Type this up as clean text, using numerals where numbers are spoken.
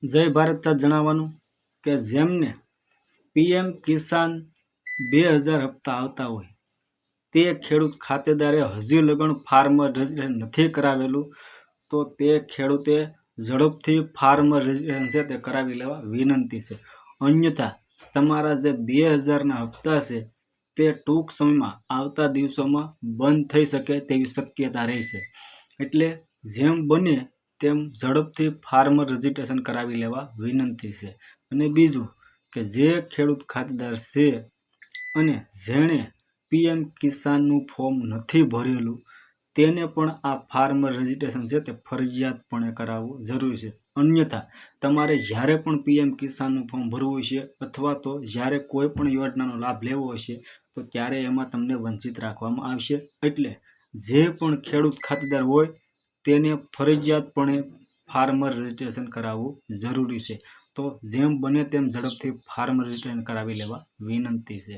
જય ભારત સાથ જણાવવાનું કે જેમને પીએમ કિસાન 2000 હપ્તા આવતા હોય તે ખેડૂત ખાતેદારે હજી લગન ફાર્મર રજિસ્ટ્રેશન નથી કરાવેલું તો તે ખેડૂતે ઝડપથી ફાર્મર રજિસ્ટ્રેશન છે તે કરાવી લેવા વિનંતી છે. અન્યથા તમારા જે 2000ના હપ્તા છે તે ટૂંક સમયમાં આવતા દિવસોમાં બંધ થઈ શકે તેવી શક્યતા રહેશે. એટલે જેમ બને તેમ ઝડપથી ફાર્મર રજિસ્ટ્રેશન કરાવી લેવા વિનંતી છે. અને બીજું કે જે ખેડૂત ખાતેદાર છે અને જેણે પીએમ કિસાનનું ફોર્મ નથી ભરેલું તેને પણ આ ફાર્મર રજિસ્ટ્રેશન છે તે ફરજિયાતપણે કરાવવું જરૂરી છે. અન્યથા તમારે જ્યારે પણ પીએમ કિસાનનું ફોર્મ ભરવું છે અથવા તો જ્યારે કોઈ પણ યોજનાનો લાભ લેવો હશે તો ત્યારે એમાં તમને વંચિત રાખવામાં આવશે. એટલે જે પણ ખેડૂત ખાતેદાર હોય તેને ફરજિયાતપણે ફાર્મર રજિસ્ટ્રેશન કરાવવું જરૂરી છે. તો જેમ બને તેમ ઝડપથી ફાર્મર રજિસ્ટ્રેશન કરાવી લેવા વિનંતી છે.